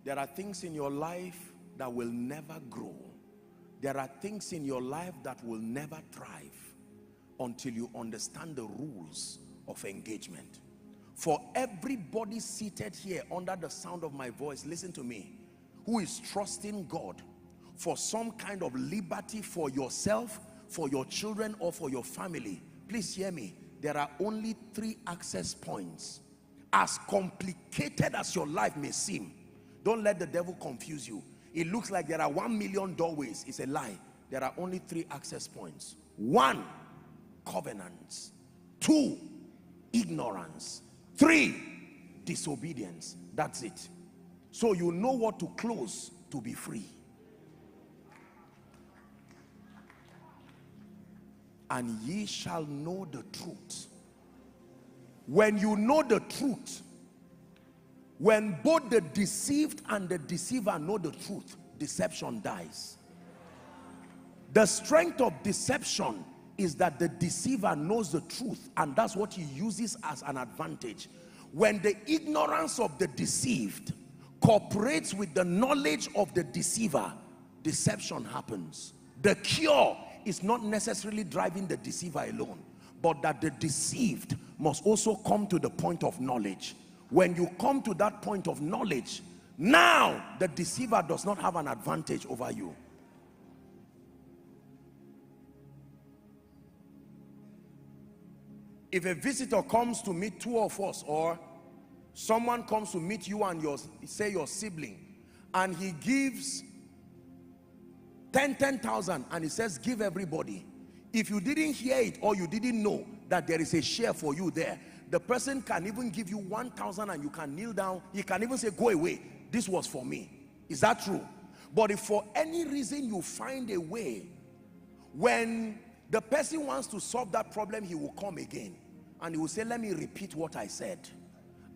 There are things in your life that will never grow. There are things in your life that will never thrive until you understand the rules of engagement. For everybody seated here under the sound of my voice, listen to me, who is trusting God for some kind of liberty for yourself, for your children, or for your family, please hear me. There are only 3 access points. As complicated as your life may seem, don't let the devil confuse you. It looks like there are 1 million doorways. It's a lie. There are only 3 access points. 1, covenants. 2, ignorance. 3, disobedience. That's it. So you know what to close to be free. And ye shall know the truth. When you know the truth, when both the deceived and the deceiver know the truth, deception dies. The strength of deception is that the deceiver knows the truth, and that's what he uses as an advantage. When the ignorance of the deceived cooperates with the knowledge of the deceiver, deception happens. The cure is not necessarily driving the deceiver alone, but that the deceived must also come to the point of knowledge. When you come to that point of knowledge, now the deceiver does not have an advantage over you. If a visitor comes to meet 2 of us, or someone comes to meet you and your sibling, and he gives 10,000 and he says give everybody, if you didn't hear it or you didn't know that there is a share for you there, the person can even give you 1,000 and you can kneel down. He can even say, go away, this was for me. Is that true? But if for any reason you find a way, when the person wants to solve that problem, he will come again and he will say, let me repeat what I said.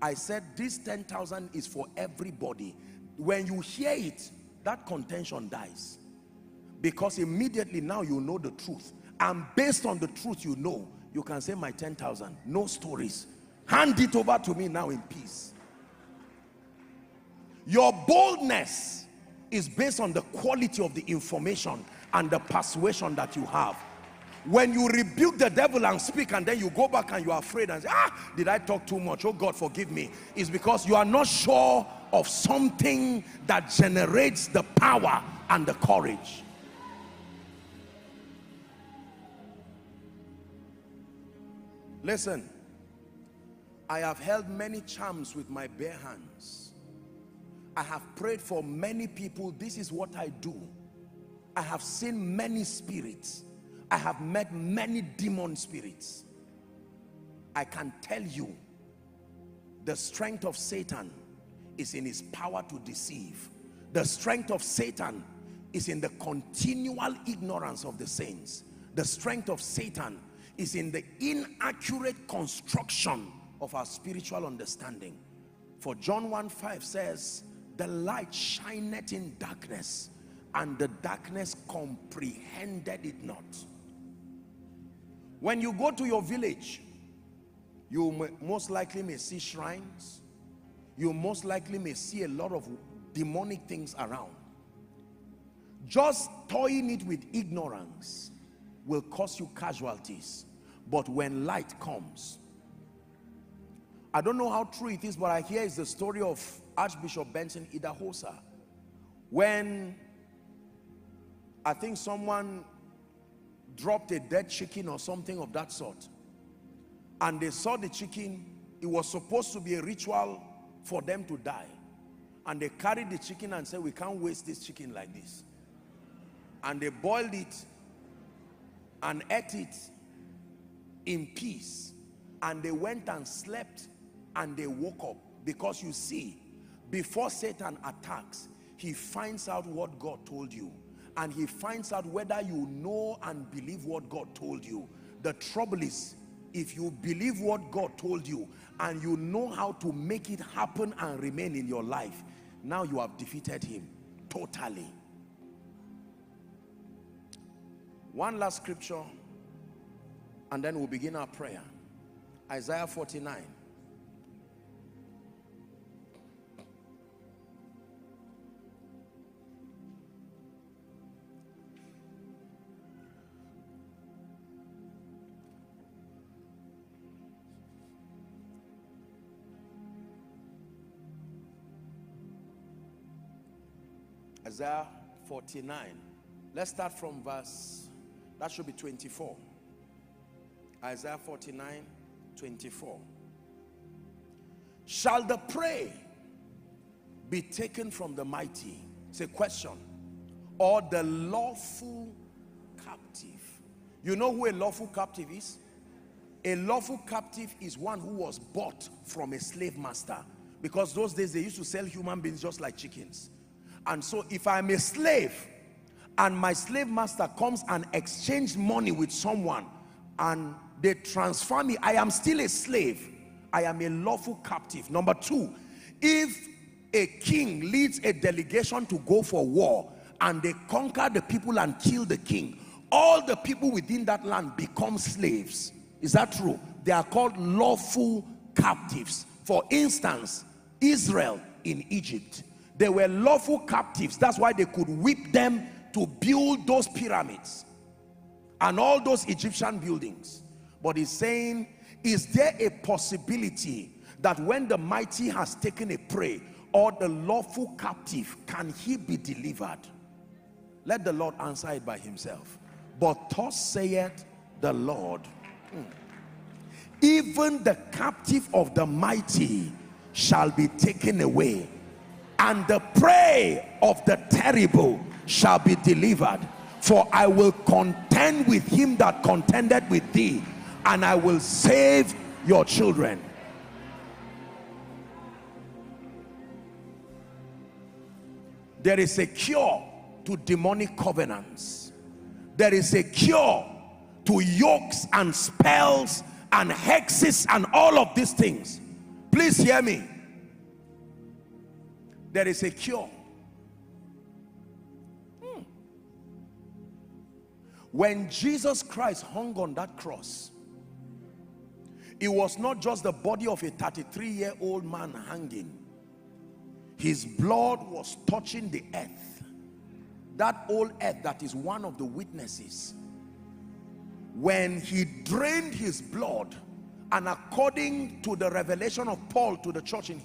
I said this 10,000 is for everybody. When you hear it, that contention dies, because immediately now you know the truth, and based on the truth you know, you can say my 10,000, no stories, hand it over to me now in peace. Your boldness is based on the quality of the information and the persuasion that you have. When you rebuke the devil and speak, and then you go back and you are afraid and say, did I talk too much? Oh God, forgive me. It's because you are not sure of something that generates the power and the courage. Listen, I have held many charms with my bare hands. I have prayed for many people. This is what I do. I have seen many spirits. I have met many demon spirits. I can tell you, the strength of Satan is in his power to deceive. The strength of Satan is in the continual ignorance of the saints. The strength of Satan is in the inaccurate construction of our spiritual understanding. For John 1:5 says, the light shineth in darkness, and the darkness comprehended it not. When you go to your village, you most likely may see shrines. You most likely may see a lot of demonic things around. Just toying it with ignorance will cause you casualties. But when light comes, I don't know how true it is, but I hear it's the story of Archbishop Benson Idahosa, when I think someone dropped a dead chicken or something of that sort, and they saw the chicken. It was supposed to be a ritual for them to die, and they carried the chicken and said, we can't waste this chicken like this, and they boiled it and ate it in peace, and they went and slept and they woke up. Because you see, before Satan attacks, he finds out what God told you, and he finds out whether you know and believe what God told you. The trouble is, if you believe what God told you and you know how to make it happen and remain in your life, now you have defeated him totally. One last scripture and then we'll begin our prayer. Isaiah 49. Isaiah 49. Let's start from verse, that should be 24. Isaiah 49, 24. Shall the prey be taken from the mighty? It's a question. Or the lawful captive? You know who a lawful captive is? A lawful captive is one who was bought from a slave master. Because those days they used to sell human beings just like chickens. And so if I'm a slave and my slave master comes and exchanges money with someone and they transfer me, I am still a slave. I am a lawful captive. Number two, if a king leads a delegation to go for war and they conquer the people and kill the king, all the people within that land become slaves. Is that true? They are called lawful captives. For instance, Israel in Egypt, they were lawful captives. That's why they could whip them to build those pyramids and all those Egyptian buildings. But he's saying, is there a possibility that when the mighty has taken a prey, or the lawful captive, can he be delivered? Let the Lord answer it by himself. But thus saith the Lord, even the captive of the mighty shall be taken away, and the prey of the terrible shall be delivered. For I will contend with him that contended with thee, and I will save your children. There is a cure to demonic covenants. There is a cure to yokes and spells and hexes and all of these things. Please hear me. There is a cure. When Jesus Christ hung on that cross, it was not just the body of a 33-year-old man hanging. His blood was touching the earth. That old earth that is one of the witnesses. When he drained his blood, and according to the revelation of Paul to the church in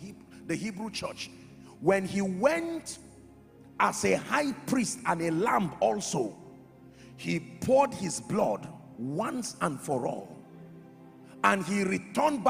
the Hebrew church, when he went as a high priest and a lamb also, he poured his blood once and for all, and he returned back